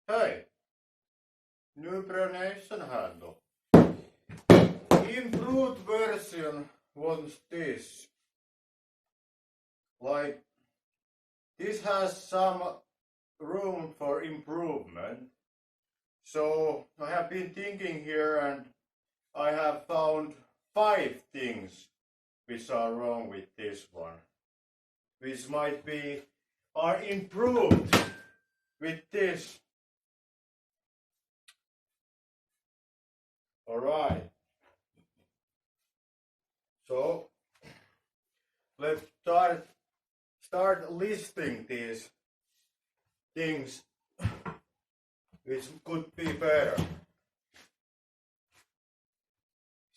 Hey, new Pronation handle. Improved version wants this. Like, this has some room for improvement. So I have been thinking here and I have found 5 things which are wrong with this one. Which might be are improved with this. Alright. So let's start listing these things which could be better.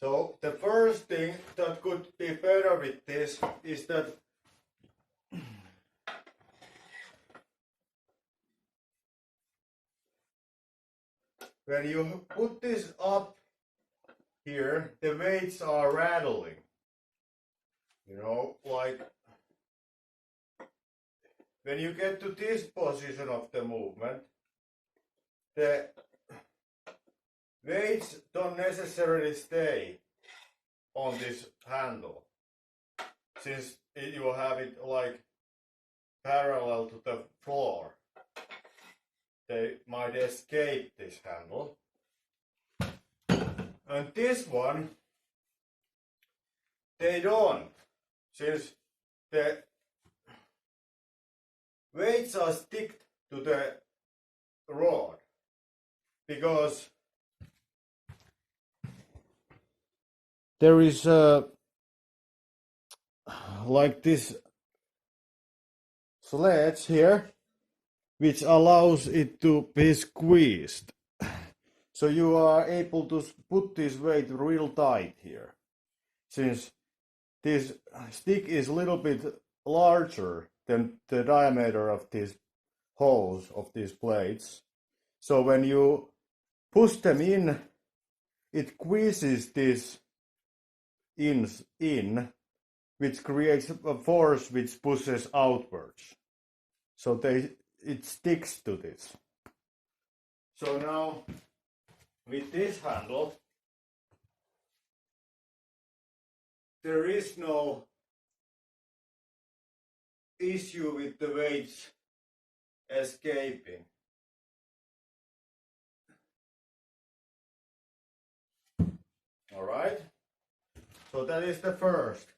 So the first thing that could be better with this is that when you put this up here, the weights are rattling. You know, like when you get to this position of the movement, the weights don't necessarily stay on this handle, since you have it like parallel to the floor. They might escape this handle. And this one, they don't, since the weights are stick to the rod, because there is like this sledge here which allows it to be squeezed, so you are able to put this weight real tight here, since this stick is a little bit larger than the diameter of these holes of these plates. So when you push them in, it squeezes this in, which creates a force which pushes outwards. So it sticks to this. So now with this handle, there is no issue with the weights escaping. Alright, so that is the first.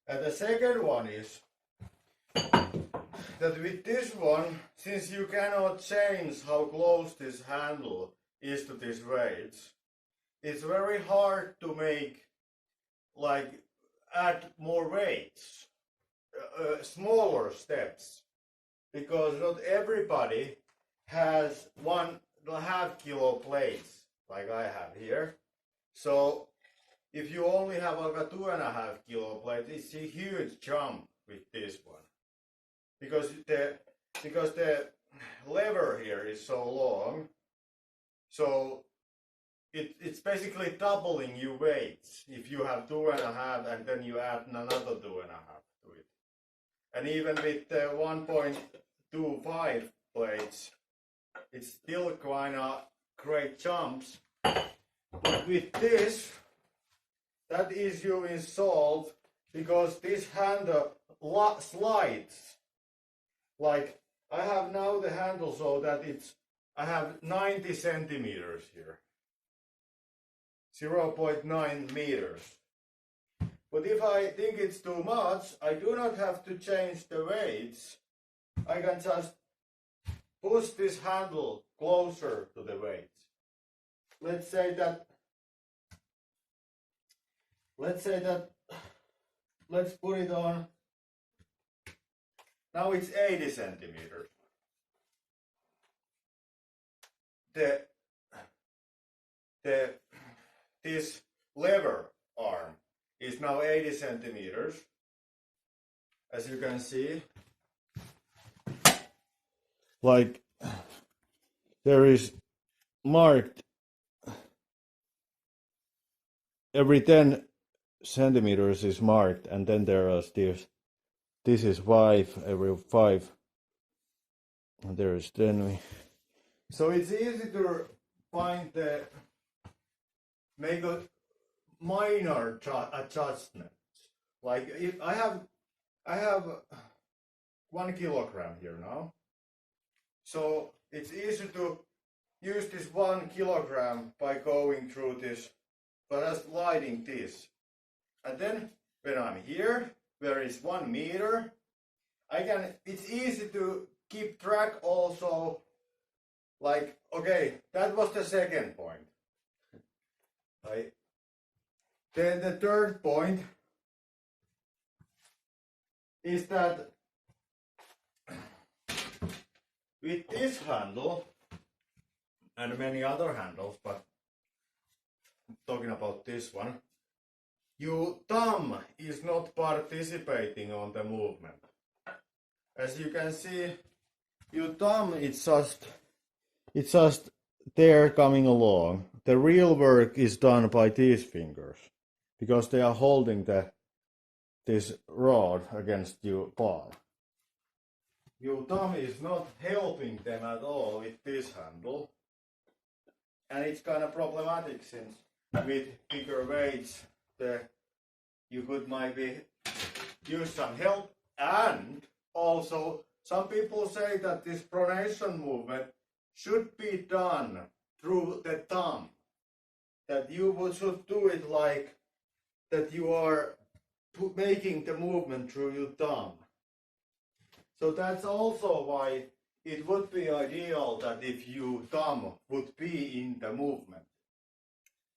And the second one is that with this one, since you cannot change how close this handle is to these weights, it's very hard to make, like, add more weights, smaller steps, because not everybody has 1.5 kilo plates like I have here. So if you only have like a 2.5 kilo plate, it's a huge jump with this one, because the lever here is so long, so it's basically doubling your weights if you have 2.5 and then you add another 2.5 to it. And even with the 1.25 plates, it's still kind of great jumps. But with this, that issue is solved, because this handle slides. Like, I have now the handle so that I have 90 centimeters here. 0.9 meters. But if I think it's too much, I do not have to change the weights. I can just push this handle closer to the weights. Let's say that, let's put it on, now it's 80 centimeters. This lever arm is now 80 centimeters, as you can see. Like, there is marked every 10 centimeters is marked, and then there are this is 5 every 5 there's then we. So it's easy to find make a minor adjustments. Like if I have 1 kilogram here now, so it's easy to use this 1 kilogram by going through this, by just sliding this, and then when I'm here, where is 1 meter, it's easy to keep track also, like, okay, that was the second point. Right? Then the third point is that with this handle and many other handles, but I'm talking about this one, your thumb is not participating on the movement. As you can see, your thumb it's just there coming along. The real work is done by these fingers because they are holding this rod against your palm. Your thumb is not helping them at all with this handle, and it's kind of problematic since with bigger weights you could maybe use some help. And also some people say that this pronation movement should be done through the thumb, that you should do it like that you are making the movement through your thumb. So that's also why it would be ideal that if your thumb would be in the movement.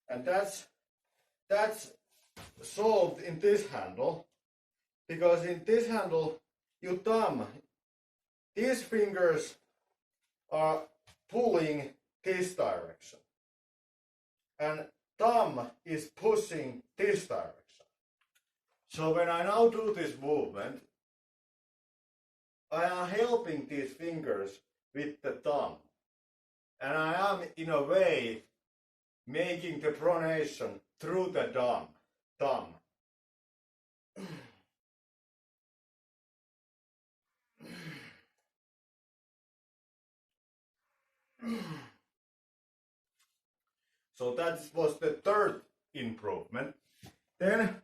And that's solved in this handle, because in this handle, your thumb, these fingers are pulling this direction, and thumb is pushing this direction. So when I now do this movement, I am helping these fingers with the thumb, and I am in a way making the pronation through the thumb. So that was the third improvement. Then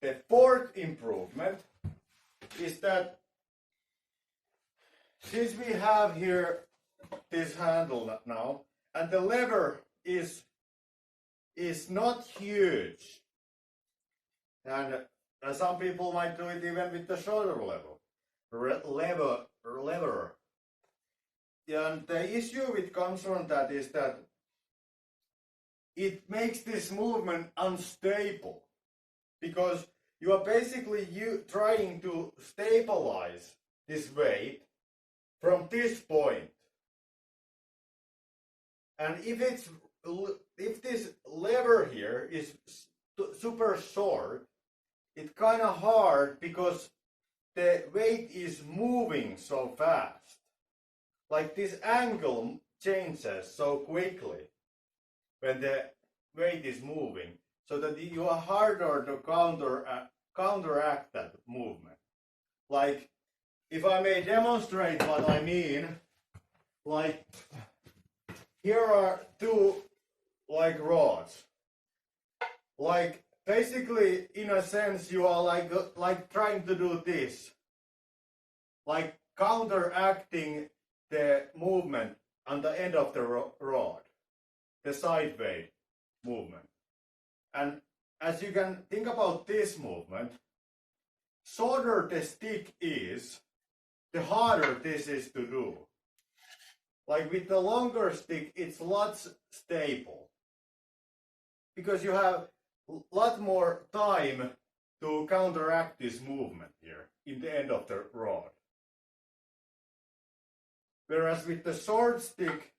the fourth improvement is that since we have here this handle now, and the lever is not huge, and some people might do it even with the shorter lever. And the issue which comes from that is that it makes this movement unstable, because you are basically trying to stabilize this weight from this point. And if this lever here is super short, it's kind of hard because the weight is moving so fast. Like this angle changes so quickly when the weight is moving, so that you are harder to counteract that movement. Like, if I may demonstrate what I mean, like here are two like rods. Like basically, in a sense, you are like trying to do this, like counteracting the movement on the end of the rod, the sideways movement. And as you can think about this movement, shorter the stick is, the harder this is to do. Like with the longer stick, it's lots stable, because you have a lot more time to counteract this movement here in the end of the rod. Whereas with the short stick,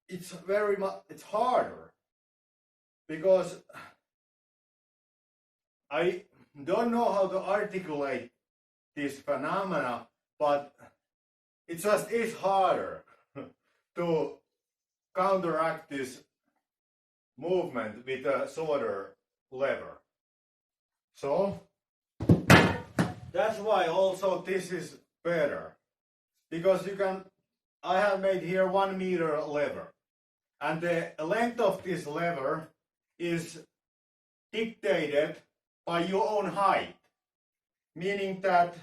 it's harder, because I don't know how to articulate this phenomena, but it just is harder to counteract this movement with a shorter lever. So That's why also this is better. Because you can, I have made here 1 meter lever. And the length of this lever is dictated by your own height. Meaning that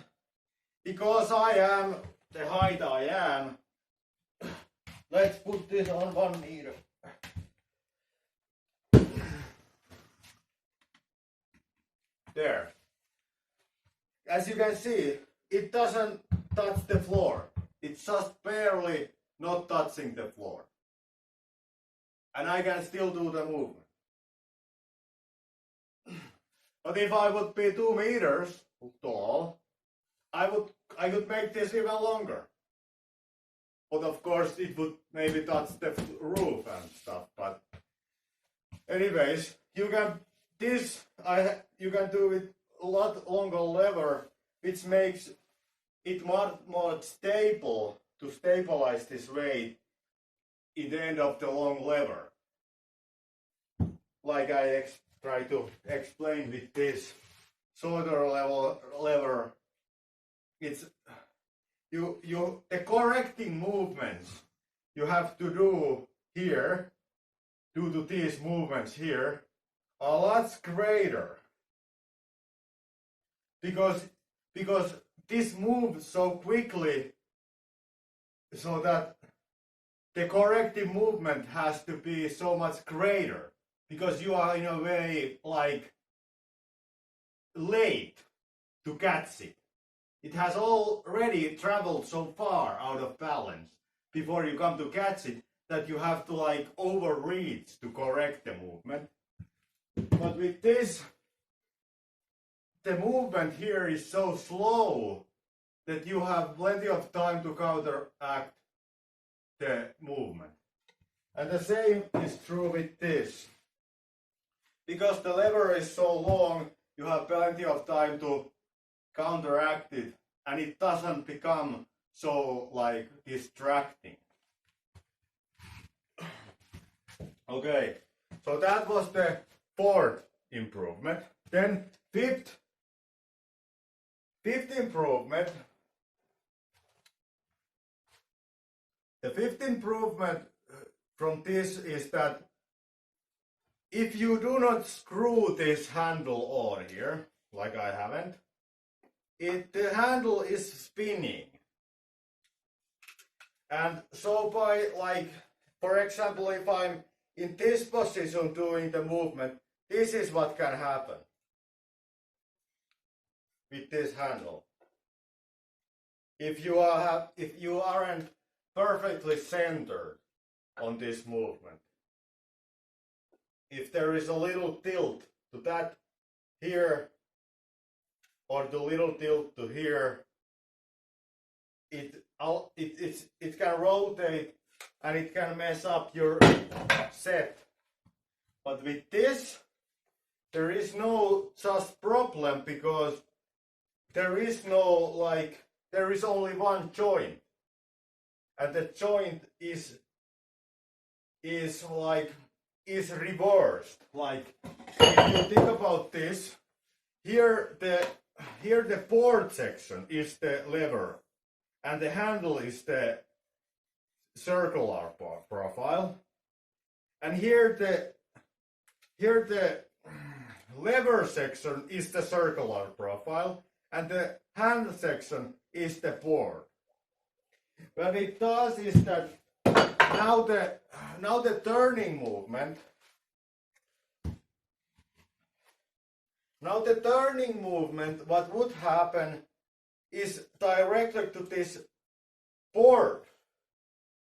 because I am the height I am, let's put this on 1 meter. There. As you can see, it doesn't touch the floor. It's just barely not touching the floor. And I can still do the movement. But if I would be 2 meters tall, I could make this even longer. But of course it would maybe touch the roof and stuff. But anyways, you can do it a lot longer lever, which makes it more stable to stabilize this weight in the end of the long lever. Like I try to explain with this shorter lever, it's the correcting movements you have to do here due to these movements here are lots greater because this moves so quickly so that the corrective movement has to be so much greater because you are in a way like late to catch it. It has already traveled so far out of balance before you come to catch it that you have to like overreach to correct the movement. But with this, the movement here is so slow that you have plenty of time to counteract the movement. And the same is true with this. Because the lever is so long, you have plenty of time to counteract it and it doesn't become so like distracting. Okay, so that was the fourth improvement. Then fifth improvement. The fifth improvement from this is that if you do not screw this handle on here, like I haven't, the handle is spinning. And so by like, for example, if I'm in this position doing the movement, this is what can happen with this handle. If you aren't perfectly centered on this movement, if there is a little tilt to that here or the little tilt to here, it can rotate and it can mess up your set. But with this, there is no just problem because there is only one joint, and the joint is reversed. Like if you think about this, here the board section is the lever, and the handle is the circular profile, and here the lever section is the circular profile, and the hand section is the board. What it does is that now the turning movement. Now the turning movement, what would happen is directed to this board.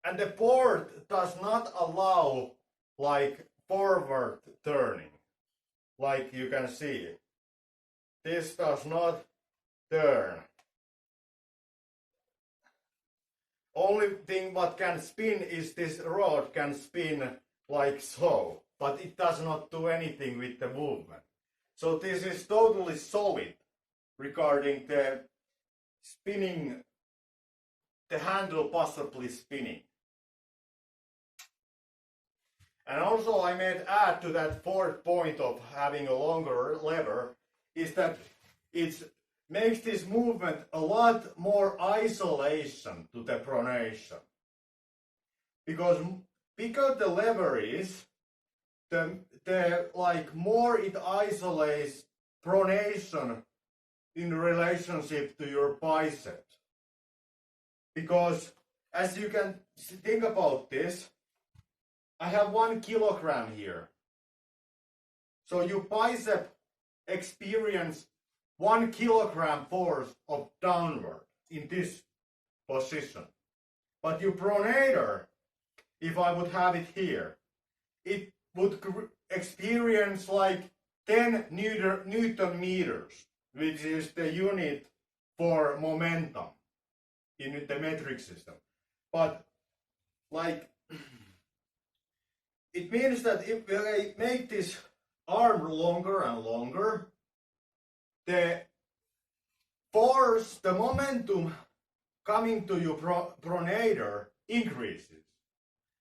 And the board does not allow like forward turning. Like you can see. This does not turn. Only thing what can spin is this rod can spin like so. But it does not do anything with the movement. So this is totally solid regarding the spinning, the handle possibly spinning. And also I may add to that fourth point of having a longer lever is that it's makes this movement a lot more isolation to the pronation. Because bigger the lever is, the like more it isolates pronation in relationship to your bicep. Because as you can think about this, I have 1 kilogram here. So your bicep experience 1 kilogram force of downward in this position. But your pronator, if I would have it here, it would experience like 10 Newton meters, which is the unit for momentum in the metric system. But like, it means that if I make this arm longer and longer, the force, the momentum coming to your pronator increases,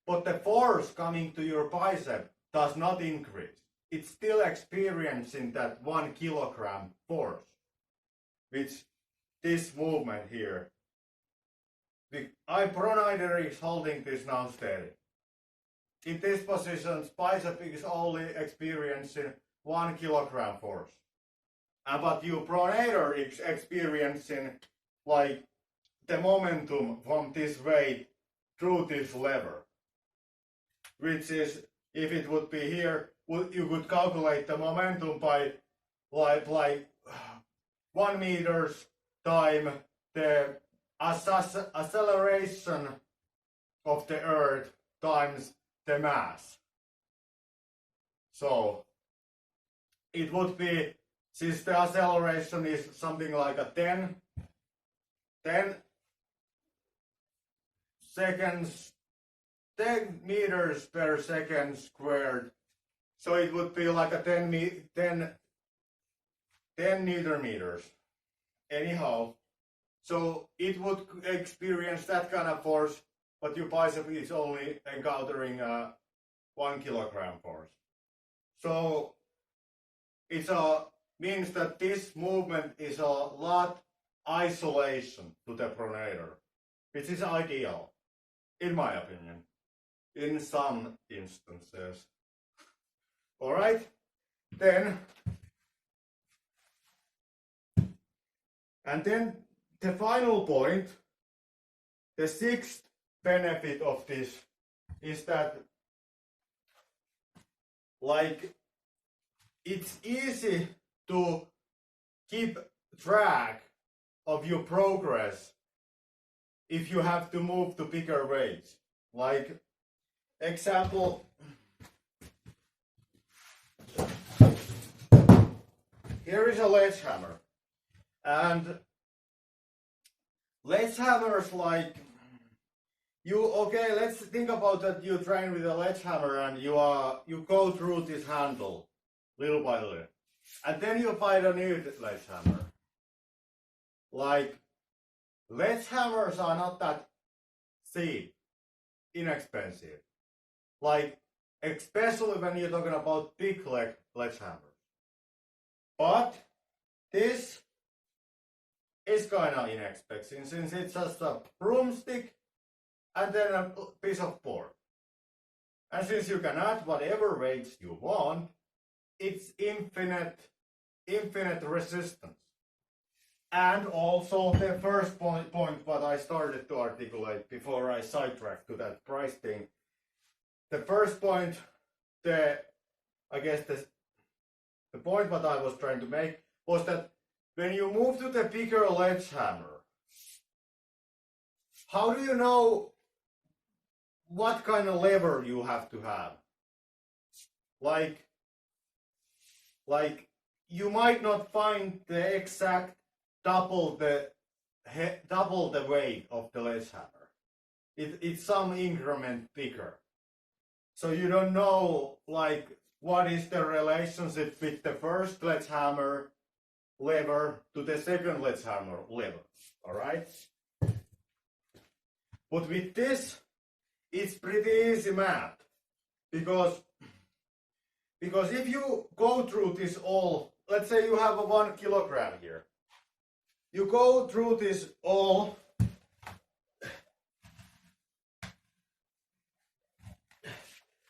but the force coming to your bicep does not increase. It's still experiencing that 1 kilogram force, which this movement here, the pronator is holding this now steady. In this position, bicep is only experiencing 1 kilogram force. But your pronator is experiencing like the momentum from this weight through this lever. Which is, if it would be here, you could calculate the momentum by like 1 meters time the acceleration of the earth times the mass. So it would be, since the acceleration is something like a 10 seconds, 10 meters per second squared, so it would be like a 10 Newton meters. Anyhow, so it would experience that kind of force, but your bicep is only encountering 1 kilogram force. So it means that this movement is a lot isolation to the pronator, which is ideal, in my opinion, in some instances. All right, then, and then the final point, the sixth benefit of this is that, like, it's easy to keep track of your progress if you have to move to bigger weights. Like, example, here is a sledgehammer, and sledgehammers, like, let's think about that you train with a sledgehammer and you go through this handle little by little, and then you buy a new sledgehammer. Like, sledgehammers are not that cheap, inexpensive. Like, especially when you're talking about big sledgehammers. But this is kind of inexpensive, since it's just a broomstick and then a piece of board. And since you can add whatever weights you want, it's infinite resistance. And also the first point what I started to articulate before I sidetracked to that price thing. The first point, the point what I was trying to make was that when you move to the bigger sledgehammer, how do you know what kind of lever you have to have? Like you might not find the exact double the weight of the sledgehammer. It's some increment bigger. So you don't know, like, what is the relationship with the first sledgehammer lever to the second sledgehammer lever. All right? But with this, it's pretty easy math, because if you go through this all, let's say you have a 1 kilogram here, you go through this all,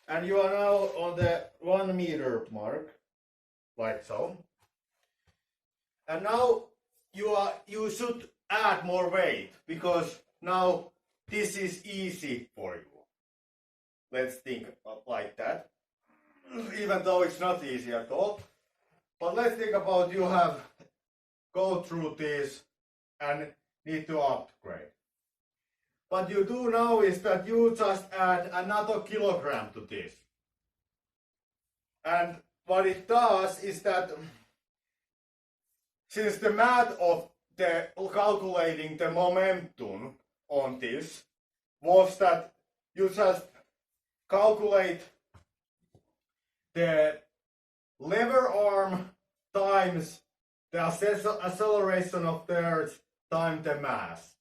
and you are now on the 1 meter mark, like so. And now you should add more weight, because now this is easy for you. Let's think like that, even though it's not easy at all. But let's think about you have go through this and need to upgrade. What you do now is that you just add another kilogram to this. And what it does is that since the math of the calculating the momentum on this was that you just calculate the lever arm times the acceleration of the Earth times the mass.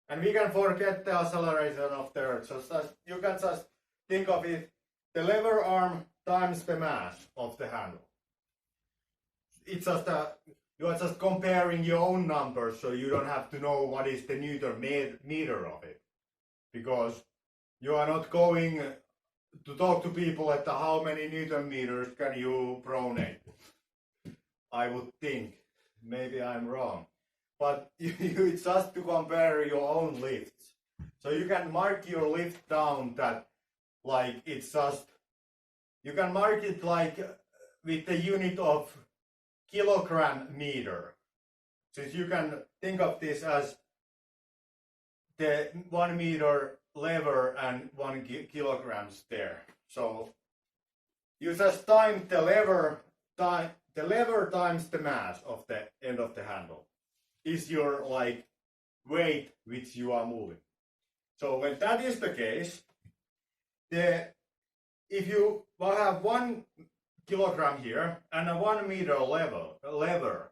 And we can forget the acceleration of the Earth. So you can just think of it, the lever arm times the mass of the handle. It's just you are just comparing your own numbers, so you don't have to know what is the Newton meter of it. Because you are not going to talk to people at how many Newton meters can you pronate. I would think. Maybe I'm wrong. But it's just to compare your own lifts. So you can mark your lift down that like it's just, you can mark it like with the unit of kilogram meter. Since you can think of this as the 1 meter lever and 1 kilograms there. So you just time the lever times the mass of the end of the handle is your like weight which you are moving. So when that is the case, if you have 1 kilogram here and a 1 meter lever,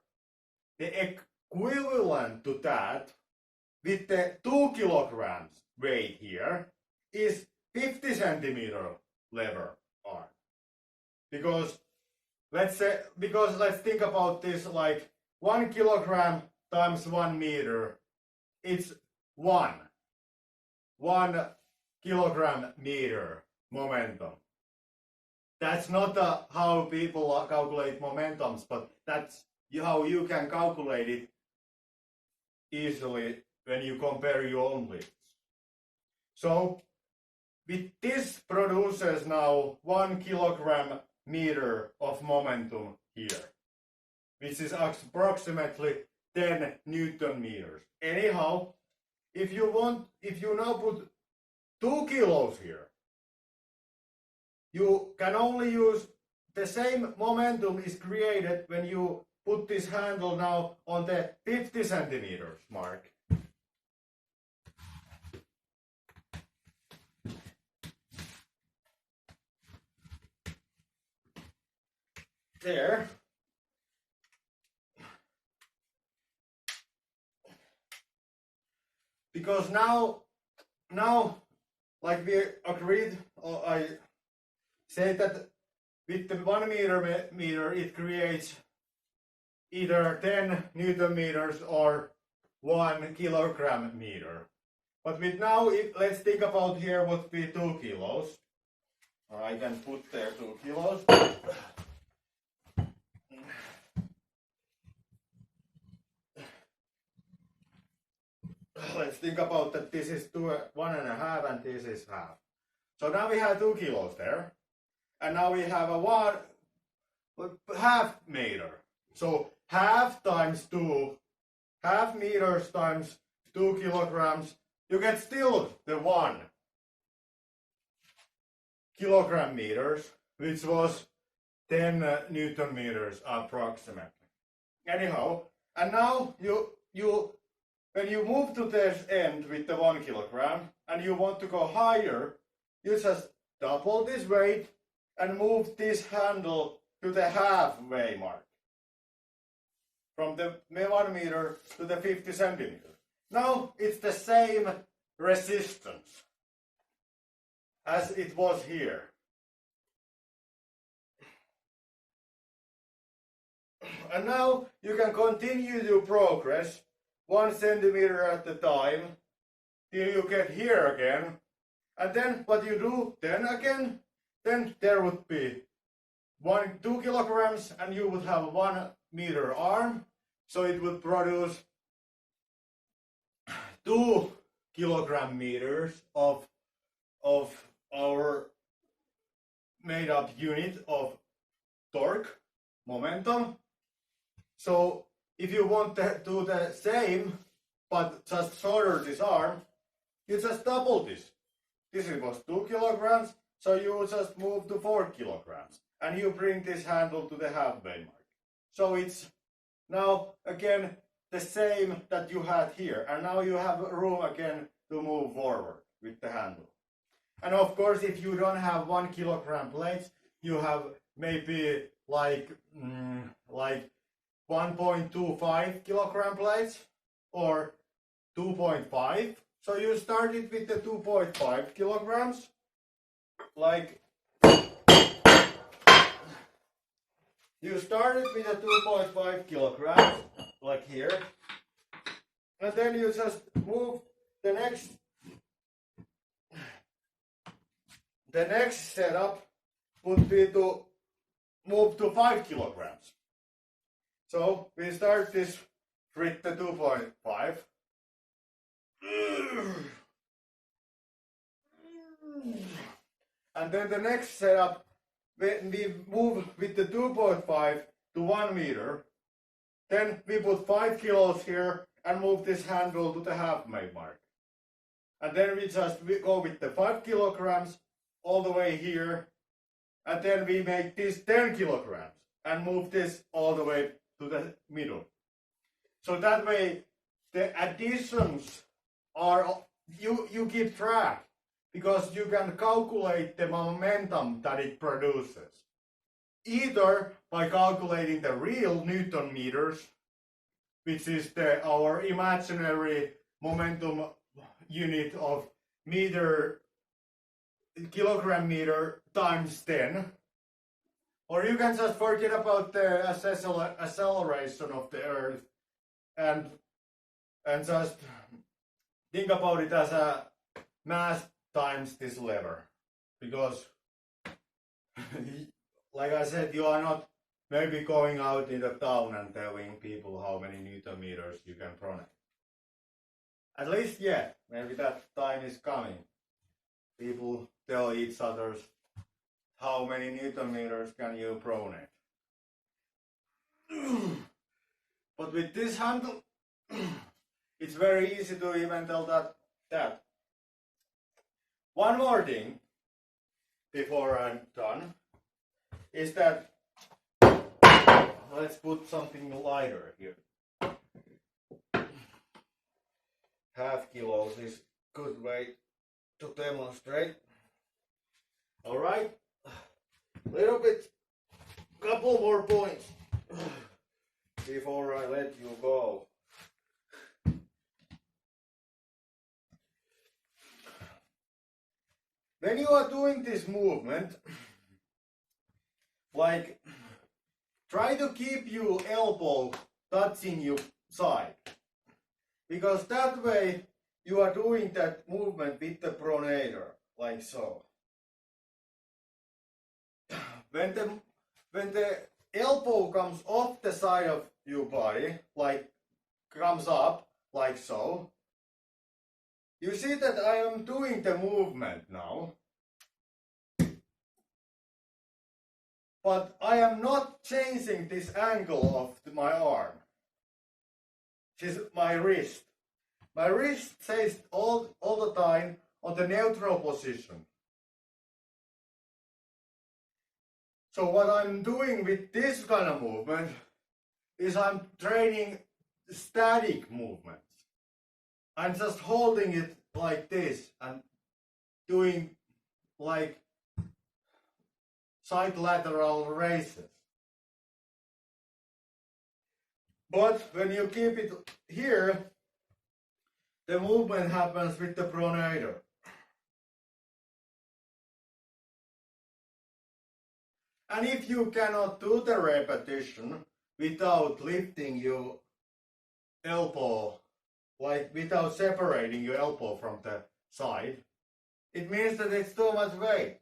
the equivalent to that with the 2 kilograms weight here is 50 centimeter lever arm. Because let's think about this like 1 kilogram times 1 meter, it's 1 kilogram meter momentum. That's not how people calculate momentums, but that's how you can calculate it easily when you compare your own lifts. So with this produces now 1 kilogram meter of momentum here, which is approximately 10 Newton meters. Anyhow, if you now put 2 kilos here, you can only use the same momentum is created when you put this handle now on the 50 centimeters mark. There. Because now like we agreed, or I said that with the 1 meter it creates either 10 Newton meters or 1 kilogram meter. But with now, let's think about here would be 2 kilos. Or I can put there 2 kilos. Let's think about that this is 1.5 and this is half. So now we have 2 kilos there. And now we have a half meter. So half times 2, half meters times 2 kilograms, you get still the 1 kilogram meters, which was 10 Newton meters approximately. Anyhow, and now you when you move to this end with the 1 kilogram and you want to go higher, you just double this weight and move this handle to the halfway mark. From the 1 meter to the 50 centimeters. Now it's the same resistance as it was here. And now you can continue to progress 1 centimeter at a time till you get here again. And then what you do then again, then there would be 2 kilograms and you would have 1 meter arm. So it would produce 2 kilogram meters of our made up unit of torque, momentum. So if you want to do the same, but just shorter this arm, you just double this. This was 2 kilograms, so you just move to 4 kilograms. And you bring this handle to the halfway mark. So it's now again the same that you had here. And now you have room again to move forward with the handle. And of course, if you don't have 1 kilogram plates, you have maybe like 1.25 kilogram plates or 2.5. So you started with the 2.5 kilograms, like you started with the 2.5 kilograms, like here, and then you just move the next setup would be to move to 5 kilograms. So we start this with the 2.5. And then the next setup, when we move with the 2.5 to 1 meter, then we put 5 kilos here and move this handle to the halfway mark. And then we go with the 5 kilograms all the way here, and then we make this 10 kilograms and move this all the way to the middle. So that way the additions are, you keep track, because you can calculate the momentum that it produces, either by calculating the real Newton meters, which is our imaginary momentum unit of kilogram meter times 10, or you can just forget about the acceleration of the Earth and just think about it as a mass times this lever, because like I said, you are not maybe going out in the town and telling people how many Newton meters you can pronate. At least yet, maybe that time is coming. People tell each other how many Newton meters can you pronate. But with this handle, it's very easy to even tell that. One more thing before I'm done is that, let's put something lighter here. Half kilos is good way to demonstrate. Alright, little bit, couple more points before I let you go. When you are doing this movement, like, try to keep your elbow touching your side, because that way you are doing that movement with the pronator, like so. When the elbow comes off the side of your body, like comes up, like so, you see that I am doing the movement now, but I am not changing this angle of my arm. This is my wrist. My wrist stays all the time on the neutral position. So what I'm doing with this kind of movement is I'm training static movements. I'm just holding it like this and doing like side lateral raises. But when you keep it here, the movement happens with the pronator. And if you cannot do the repetition without lifting your elbow like without separating your elbow from the side, it means that it's too much weight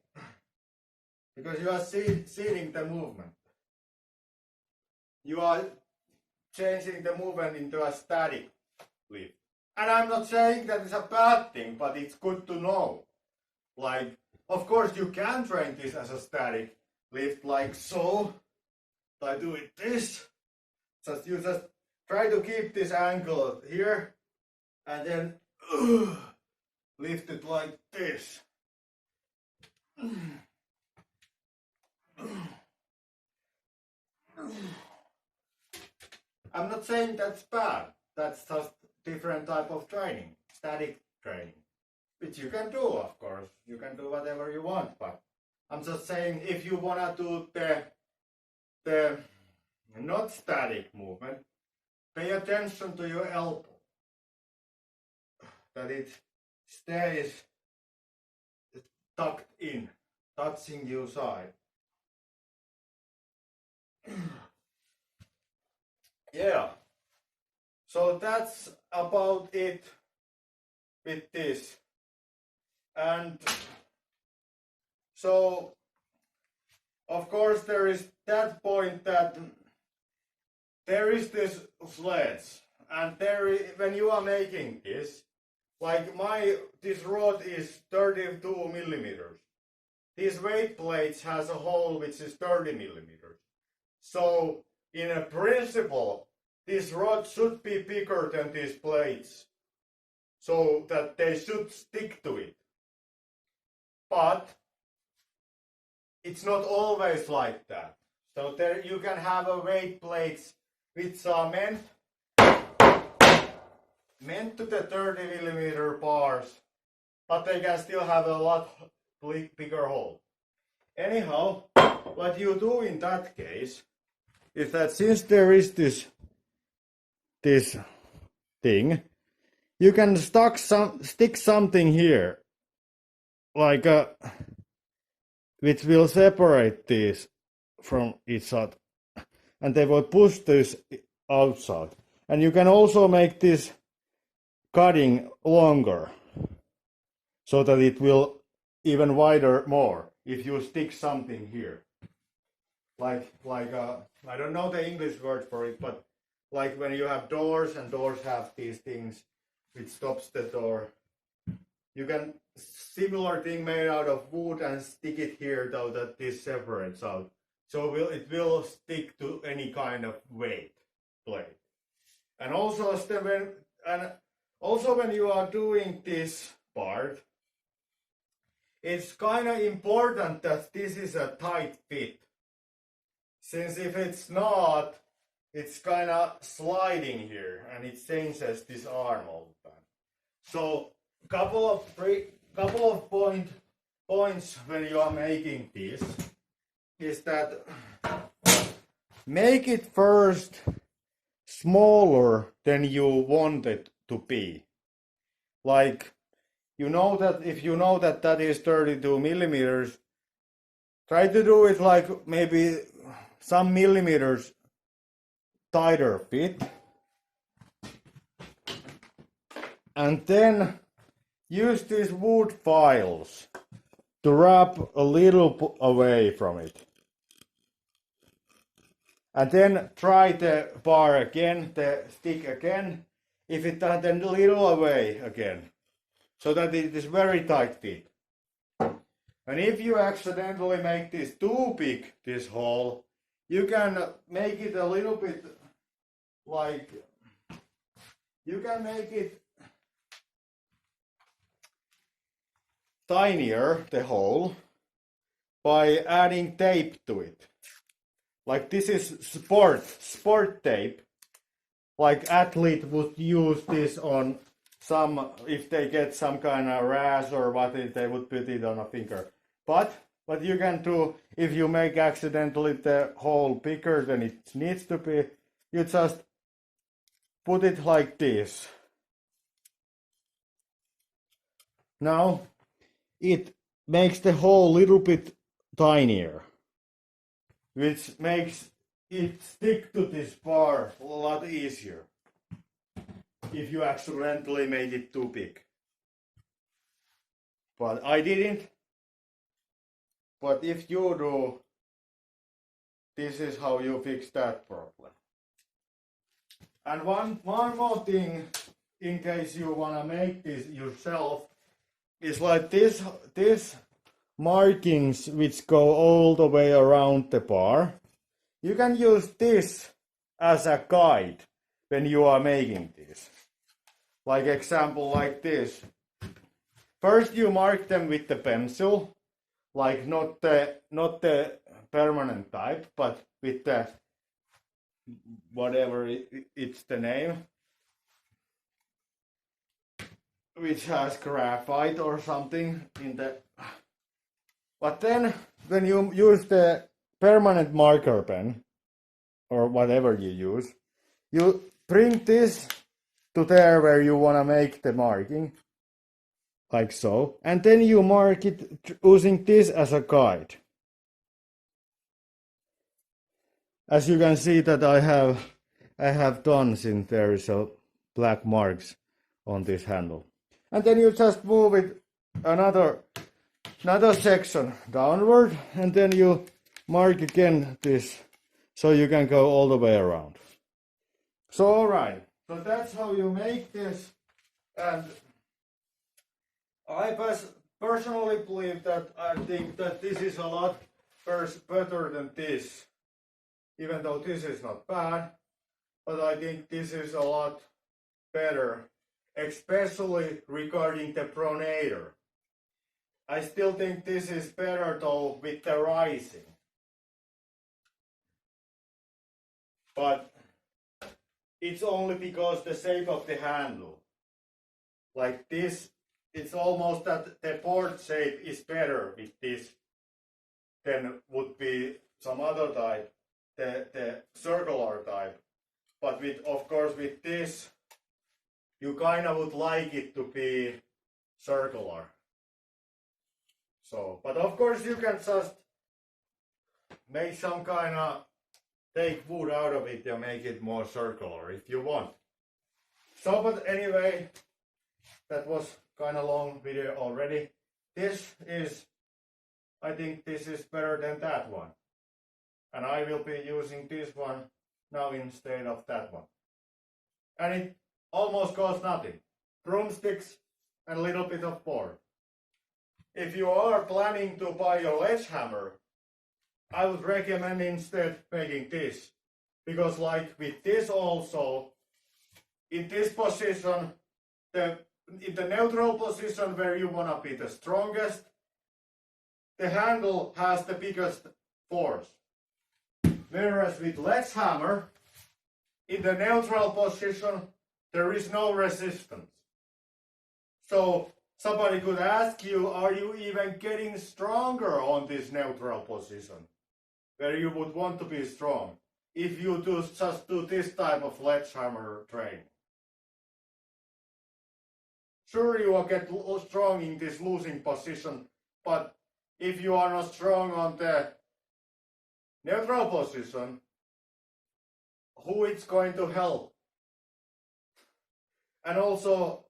because you are seeding the movement. You are changing the movement into a static lift. And I'm not saying that it's a bad thing, but it's good to know. Like, of course you can train this as a static lift like so. I do it this. You just try to keep this angle here and then lift it like this. I'm not saying that's bad. That's just different type of training, static training, which you can do, of course. You can do whatever you want, but I'm just saying if you wanna do the not static movement, pay attention to your elbow, that it stays tucked in, touching your side. Yeah, so that's about it with this. And so of course there is that point that there is this sledge, and when you are making this, like this rod is 32 millimeters. These weight plates has a hole which is 30 millimeters. So in a principle, this rod should be bigger than these plates, so that they should stick to it. But it's not always like that. So there you can have a weight plates which are meant to the 30 millimeter bars, but they can still have a lot bigger hole. Anyhow, what you do in that case is that since there is this thing, you can stick something here, like which will separate these from each other, and they will push this outside. And you can also make this cutting longer, so that it will even wider more if you stick something here. Like I don't know the English word for it, but like when you have doors and doors have these things which stops the door, you can similar thing made out of wood and stick it here so that this separates out. So it will stick to any kind of weight plate. And also when you are doing this part, it's kind of important that this is a tight fit. Since if it's not, it's kind of sliding here and it changes this arm all the time. So couple of points when you are making this is that make it first smaller than you want it to be. Like if you know that that is 32 millimeters, try to do it like maybe some millimeters tighter fit, and then use these wood files to wrap a little away from it, and then try the bar again, the stick again, if it does, then a little away again, so that it is very tight fit. And if you accidentally make this too big, this hole, you can make it a little bit like, you can make it tinier, the hole, by adding tape to it. Like this is sport tape. Like athlete would use this on some, if they get some kind of rash or what, they would put it on a finger. But what you can do, if you make accidentally the hole bigger than it needs to be, you just put it like this. Now it makes the hole a little bit tinier, which makes it stick to this bar a lot easier. if you accidentally made it too big. But I didn't. But if you do, this is how you fix that problem. And one more thing, in case you wanna make this yourself, is like this markings which go all the way around the bar. You can use this as a guide when you are making this. Like example like this. First you mark them with the pencil, like not the permanent type, but with the whatever it's the name, which has graphite or something in the. But then when you use the permanent marker pen or whatever you use, you bring this to there where you want to make the marking, like so, and then you mark it using this as a guide. As you can see that I have done, since there is a black marks on this handle. And then you just move it another section downward, and then you mark again this, so you can go all the way around. So alright, so that's how you make this, and I personally believe that I think that this is a lot better than this, even though this is not bad, but I think this is a lot better, especially regarding the pronator. I still think this is better though with the rising. But it's only because the shape of the handle. Like this, it's almost that the board shape is better with this than would be some other type, the circular type. But with, of course, with this, you kind of would like it to be circular. So, but of course you can just make some kind of, take wood out of it and make it more circular if you want. So, but anyway, that was kind of long video already. This is, I think this is better than that one. And I will be using this one now instead of that one. And it almost costs nothing. Broomsticks and a little bit of board. If you are planning to buy a sledgehammer, I would recommend instead making this. Because like with this also, in this position, in the neutral position where you want to be the strongest, the handle has the biggest force. Whereas with sledgehammer, in the neutral position, there is no resistance. So somebody could ask you, are you even getting stronger on this neutral position, where you would want to be strong, if you just do this type of sledgehammer training? Sure, you will get strong in this losing position, but if you are not strong on the neutral position, who it's going to help? And also,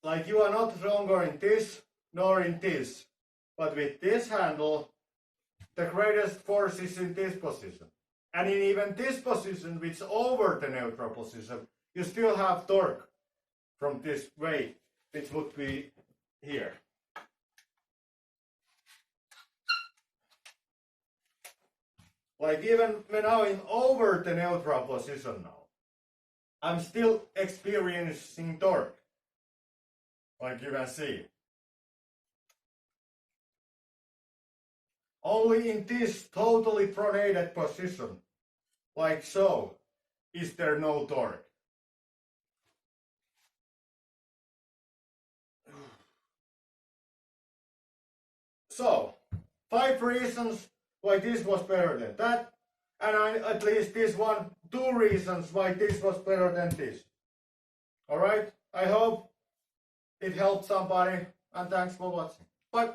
like you are not stronger in this nor in this, but with this handle, the greatest force is in this position. And in even this position, which is over the neutral position, you still have torque from this weight, which would be here. Like even when I'm over the neutral position now, I'm still experiencing torque. Like you can see. Only in this totally pronated position, like so, is there no torque. So, 5 reasons why this was better than that, and at least this one, 2 reasons why this was better than this. Alright, I hope it helped somebody, and thanks for watching. Bye.